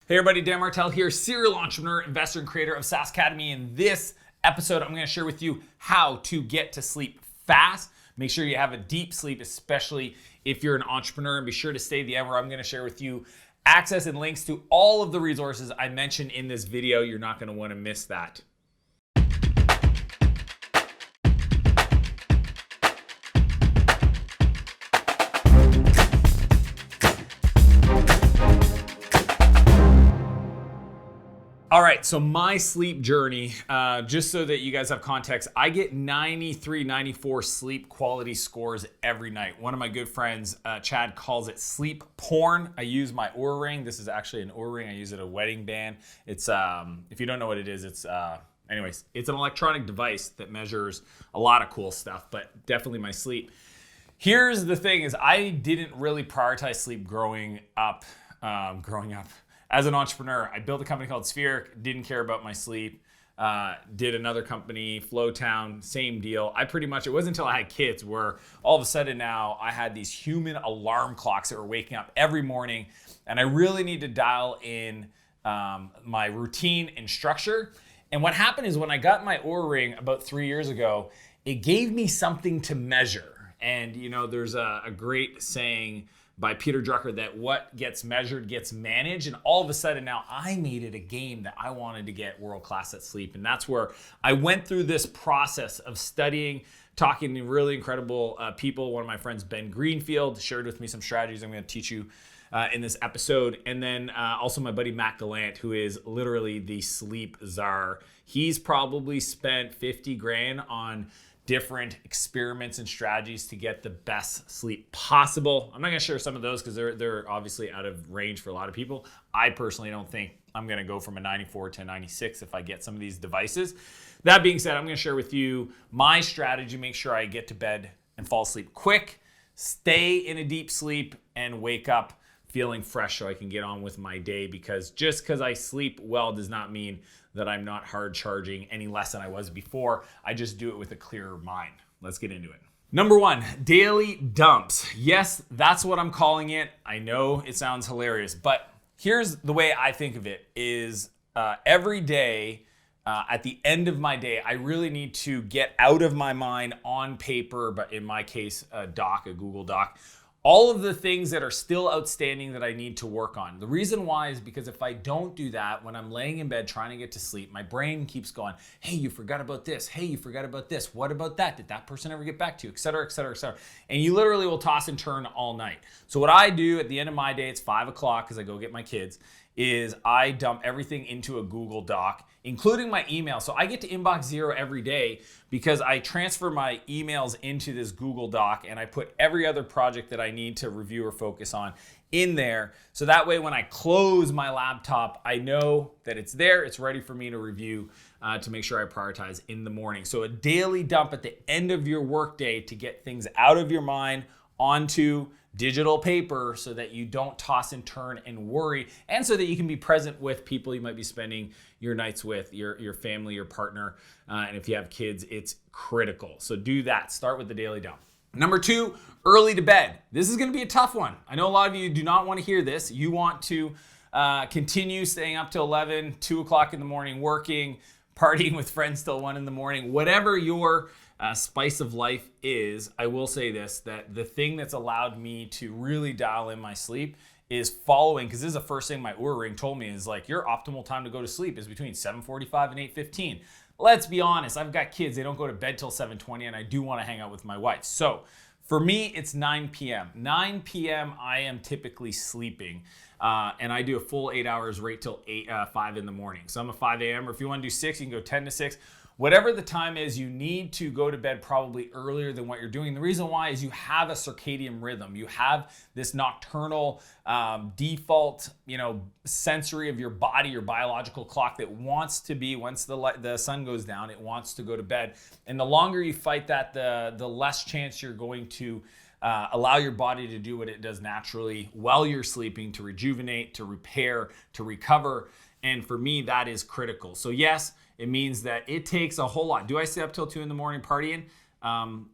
Hey everybody, Dan Martell here, serial entrepreneur, investor, and creator of SaaS Academy. In this episode, I'm going to share with you how to get to sleep fast. Make sure you have a deep sleep, especially if you're an entrepreneur, and be sure to stay to the end where I'm going to share with you access and links to all of the resources I mentioned in this video. You're not going to want to miss that. All right, so my sleep journey, just so that you guys have context, I get 93, 94 sleep quality scores every night. One of my good friends, Chad, calls it sleep porn. I use my Oura ring. This is actually an Oura ring. I use it at a wedding band. It's, if you don't know what it is, it's, anyways, it's an electronic device that measures a lot of cool stuff, but definitely my sleep. Here's the thing is I didn't really prioritize sleep growing up. As an entrepreneur, I built a company called Spheric, didn't care about my sleep. Did another company, Flowtown, same deal. It wasn't until I had kids where all of a sudden now I had these human alarm clocks that were waking up every morning, and I really need to dial in my routine and structure. And what happened is when I got my Oura ring about 3 years ago, it gave me something to measure. And you know, there's a great saying by Peter Drucker that what gets measured gets managed. And all of a sudden now I made it a game that I wanted to get world-class at sleep. And that's where I went through this process of studying, talking to really incredible people. One of my friends, Ben Greenfield, shared with me some strategies I'm going to teach you in this episode. And then also my buddy Matt Gallant, who is literally the sleep czar. He's probably spent 50 grand on different experiments and strategies to get the best sleep possible. I'm not gonna share some of those because they're obviously out of range for a lot of people. I personally don't think I'm gonna go from a 94 to a 96 if I get some of these devices. That being said, I'm gonna share with you my strategy, make sure I get to bed and fall asleep quick, stay in a deep sleep, and wake up feeling fresh so I can get on with my day, because just because I sleep well does not mean that I'm not hard charging any less than I was before. I just do it with a clearer mind. Let's get into it. Number one, daily dumps. Yes, that's what I'm calling it. I know it sounds hilarious, but here's the way I think of it is every day, at the end of my day, I really need to get out of my mind on paper, but in my case, a Google Doc, all of the things that are still outstanding that I need to work on. The reason why is because if I don't do that, when I'm laying in bed trying to get to sleep, my brain keeps going, hey, you forgot about this. Hey, you forgot about this. What about that? Did that person ever get back to you? Et cetera, et cetera, et cetera. And you literally will toss and turn all night. So what I do at the end of my day, it's 5 o'clock because I go get my kids, is I dump everything into a Google Doc, including my email. So I get to inbox zero every day because I transfer my emails into this Google Doc and I put every other project that I need to review or focus on in there. So that way when I close my laptop, I know that it's there, it's ready for me to review to make sure I prioritize in the morning. So a daily dump at the end of your workday to get things out of your mind onto digital paper so that you don't toss and turn and worry, and so that you can be present with people you might be spending your nights with, your family, your partner, and if you have kids, it's critical. So do that. Start with the daily dump. Number two, early to bed. This is going to be a tough one. I know a lot of you do not want to hear this. You want to continue staying up till 11, 2 o'clock in the morning, working, partying with friends till 1 in the morning, whatever your spice of life is. I will say this, that the thing that's allowed me to really dial in my sleep is following, because this is the first thing my Oura ring told me, is like, your optimal time to go to sleep is between 7:45 and 8:15. Let's be honest, I've got kids, they don't go to bed till 7:20, and I do want to hang out with my wife. So for me, it's 9 p.m. 9 p.m. I am typically sleeping, and I do a full 8 hours right till 5 in the morning. So I'm a 5 a.m., or if you want to do 6, you can go 10 to 6. Whatever the time is, you need to go to bed probably earlier than what you're doing. The reason why is you have a circadian rhythm. You have this nocturnal default, sensory of your body, your biological clock that wants to be, once the sun goes down, it wants to go to bed. And the longer you fight that, the less chance you're going to allow your body to do what it does naturally while you're sleeping, to rejuvenate, to repair, to recover. And for me, that is critical. So yes, it means that it takes a whole lot. Do I stay up till 2 in the morning partying?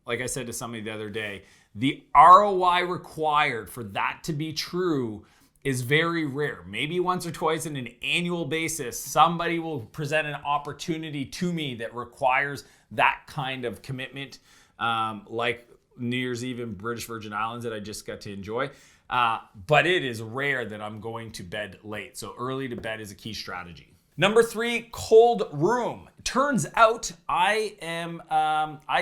Like I said to somebody the other day, the ROI required for that to be true is very rare. Maybe once or twice on an annual basis, somebody will present an opportunity to me that requires that kind of commitment, like New Year's Eve in British Virgin Islands that I just got to enjoy. But it is rare that I'm going to bed late. So early to bed is a key strategy. Number 3, cold room. Turns out I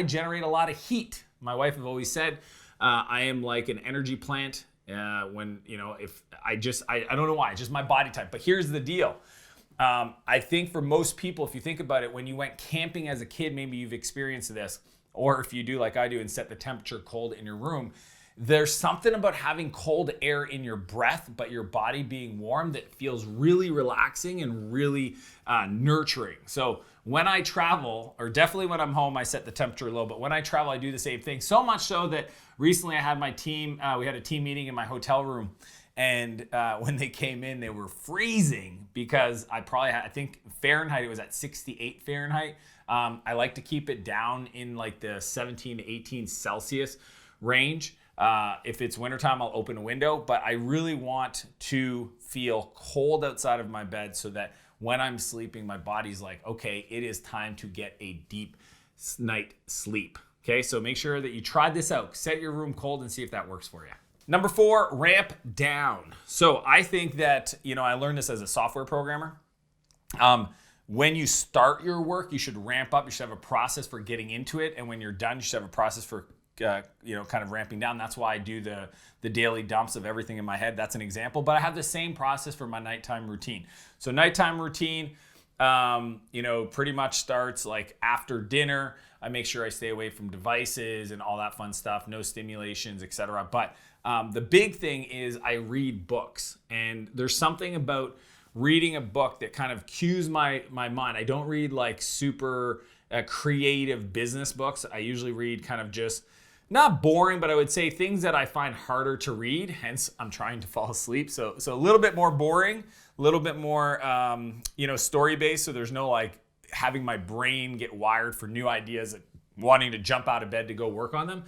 generate a lot of heat. My wife have always said I am like an energy plant. If I don't know why, it's just my body type. But here's the deal. I think for most people, if you think about it, when you went camping as a kid, maybe you've experienced this, or if you do like I do and set the temperature cold in your room, there's something about having cold air in your breath, but your body being warm that feels really relaxing and really nurturing. So when I travel, or definitely when I'm home, I set the temperature low, but when I travel, I do the same thing. So much so that recently I had my team, we had a team meeting in my hotel room, and when they came in, they were freezing because I think Fahrenheit, it was at 68 Fahrenheit. I like to keep it down in like the 17 to 18 Celsius range. If it's wintertime, I'll open a window, but I really want to feel cold outside of my bed so that when I'm sleeping, my body's like, okay, it is time to get a deep night sleep. Okay, so make sure that you try this out. Set your room cold and see if that works for you. Number 4, ramp down. So I think that, I learned this as a software programmer. When you start your work, you should ramp up. You should have a process for getting into it. And when you're done, you should have a process for kind of ramping down. That's why I do the daily dumps of everything in my head. That's an example, but I have the same process for my nighttime routine. So nighttime routine, pretty much starts like after dinner. I make sure I stay away from devices and all that fun stuff, no stimulations, etc. But the big thing is I read books, and there's something about reading a book that kind of cues my mind. I don't read like super creative business books. I usually read kind of just not boring, but I would say things that I find harder to read. Hence, I'm trying to fall asleep. So a little bit more boring, a little bit more, story-based. So there's no like having my brain get wired for new ideas and wanting to jump out of bed to go work on them.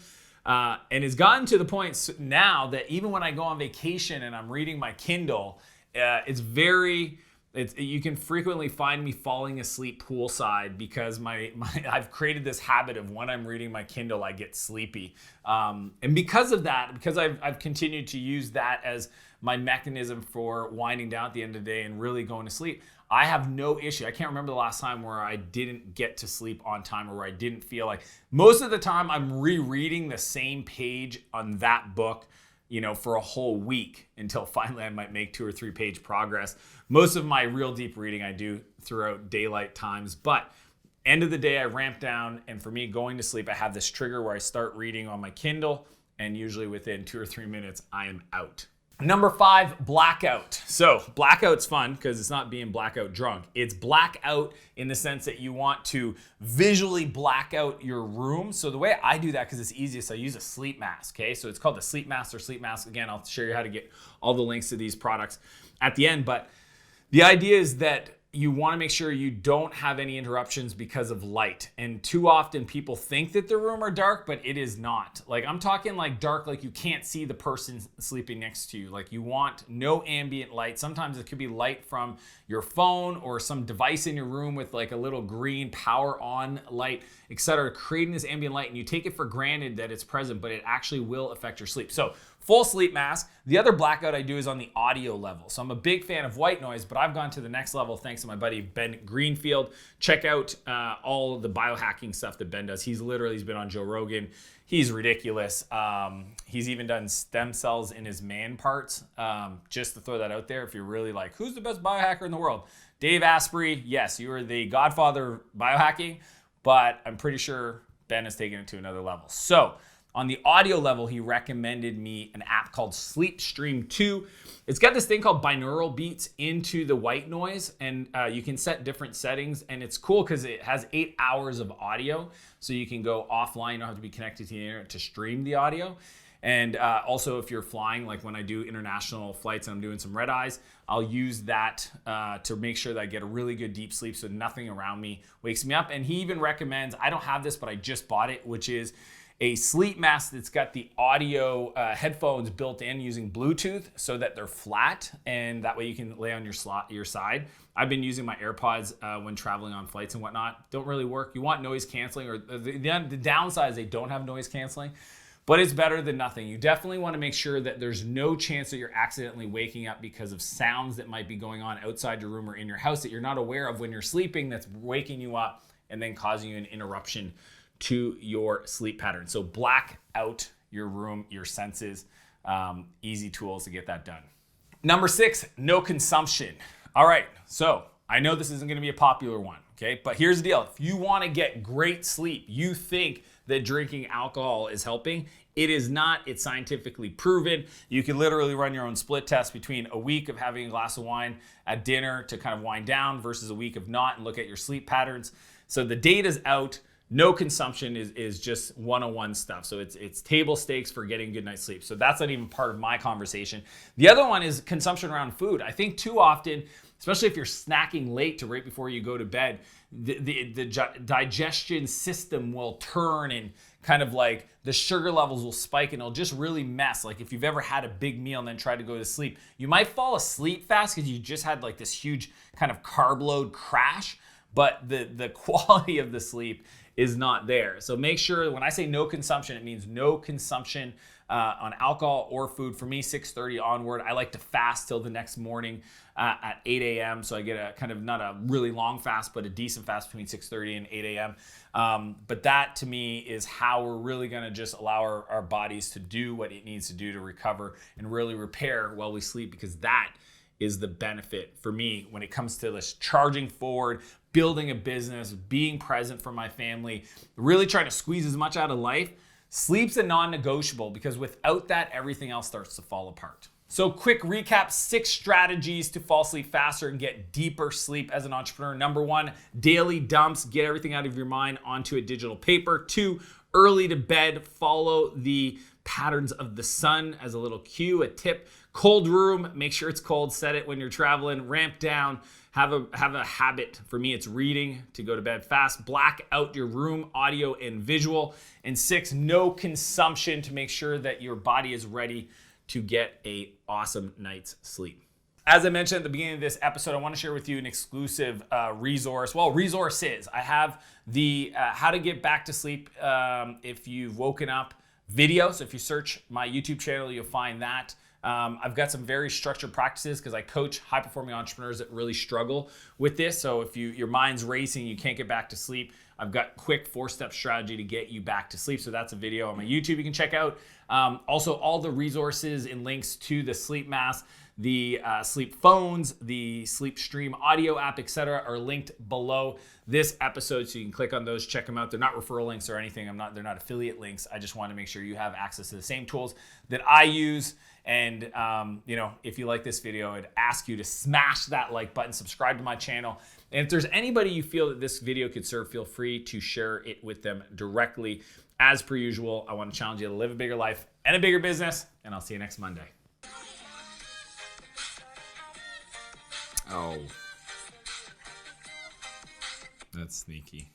And it's gotten to the point now that even when I go on vacation and I'm reading my Kindle, you can frequently find me falling asleep poolside because I've created this habit of when I'm reading my Kindle, I get sleepy. And because of that, because I've continued to use that as my mechanism for winding down at the end of the day and really going to sleep, I have no issue. I can't remember the last time where I didn't get to sleep on time or where I didn't feel like, most of the time I'm rereading the same page on that book, for a whole week until finally I might make 2 or 3 page progress. Most of my real deep reading I do throughout daylight times, but end of the day I ramp down, and for me going to sleep, I have this trigger where I start reading on my Kindle, and usually within 2 or 3 minutes I am out. Number 5, blackout. So blackout's fun because it's not being blackout drunk. It's blackout in the sense that you want to visually black out your room. So the way I do that, because it's easiest, I use a sleep mask. Okay, so it's called the Sleep Mask or Sleep Mask. Again, I'll show you how to get all the links to these products at the end. But the idea is that you want to make sure you don't have any interruptions because of light. And too often people think that the room are dark, but it is not. Like I'm talking like dark, like you can't see the person sleeping next to you. Like you want no ambient light. Sometimes it could be light from your phone or some device in your room with like a little green power on light, etc. Creating this ambient light, and you take it for granted that it's present, but it actually will affect your sleep. So full sleep mask. The other blackout I do is on the audio level. So I'm a big fan of white noise, but I've gone to the next level thanks to my buddy Ben Greenfield. Check out all of the biohacking stuff that Ben does. He's been on Joe Rogan. He's ridiculous. He's even done stem cells in his man parts. Just to throw that out there, if you're really like, who's the best biohacker in the world? Dave Asprey, yes, you are the godfather of biohacking, but I'm pretty sure Ben has taken it to another level. So on the audio level, he recommended me an app called Sleep Stream 2. It's got this thing called binaural beats into the white noise, and you can set different settings, and it's cool because it has 8 hours of audio, so you can go offline. You don't have to be connected to the internet to stream the audio. And also if you're flying, like when I do international flights and I'm doing some red eyes, I'll use that to make sure that I get a really good deep sleep so nothing around me wakes me up. And he even recommends, I don't have this, but I just bought it, which is a sleep mask that's got the audio headphones built in using Bluetooth so that they're flat, and that way you can lay on your side. I've been using my AirPods when traveling on flights and whatnot. Don't really work. You want noise canceling, or the downside is they don't have noise canceling, but it's better than nothing. You definitely want to make sure that there's no chance that you're accidentally waking up because of sounds that might be going on outside your room or in your house that you're not aware of when you're sleeping, that's waking you up and then causing you an interruption to your sleep pattern. So black out your room, your senses. Easy tools to get that done. Number 6, no consumption. All right, so I know this isn't gonna be a popular one, okay? But here's the deal. If you wanna get great sleep, you think that drinking alcohol is helping. It is not. It's scientifically proven. You can literally run your own split test between a week of having a glass of wine at dinner to kind of wind down versus a week of not, and look at your sleep patterns. So the data's out. No consumption is just 101 stuff. So it's table stakes for getting a good night's sleep. So that's not even part of my conversation. The other one is consumption around food. I think too often, especially if you're snacking late to right before you go to bed, the digestion system will turn, and kind of like the sugar levels will spike, and it'll just really mess. Like if you've ever had a big meal and then tried to go to sleep, you might fall asleep fast because you just had like this huge kind of carb load crash, but the quality of the sleep is not there. So make sure, when I say no consumption, it means no consumption on alcohol or food. For me, 6:30 onward. I like to fast till the next morning at 8 a.m. So I get a kind of, not a really long fast, but a decent fast between 6:30 and 8 a.m. But that to me is how we're really gonna just allow our bodies to do what it needs to do to recover and really repair while we sleep, because that is the benefit for me when it comes to this charging forward, building a business, being present for my family, really trying to squeeze as much out of life. Sleep's a non-negotiable, because without that, everything else starts to fall apart. So quick recap, 6 strategies to fall asleep faster and get deeper sleep as an entrepreneur. Number 1, daily dumps, get everything out of your mind onto a digital paper. 2, early to bed, follow the patterns of the sun as a little cue, a tip. Cold room, make sure it's cold, set it when you're traveling, ramp down, have a habit. For me, it's reading to go to bed fast. Black out your room, audio and visual. And 6, no consumption, to make sure that your body is ready to get an awesome night's sleep. As I mentioned at the beginning of this episode, I want to share with you an exclusive resource. Well, resources. I have the How to Get Back to Sleep If You've Woken Up video. So if you search my YouTube channel, you'll find that. I've got some very structured practices because I coach high-performing entrepreneurs that really struggle with this. So if your mind's racing, you can't get back to sleep, I've got quick 4-step strategy to get you back to sleep. So that's a video on my YouTube you can check out. Also, all the resources and links to the sleep mask, the sleep phones, the sleep stream audio app, etc., are linked below this episode, so you can click on those, check them out. They're not referral links or anything. They're not affiliate links. I just want to make sure you have access to the same tools that I use. And if you like this video, I'd ask you to smash that like button, subscribe to my channel. And if there's anybody you feel that this video could serve, feel free to share it with them directly. As per usual, I want to challenge you to live a bigger life and a bigger business, and I'll see you next Monday. Oh, that's sneaky.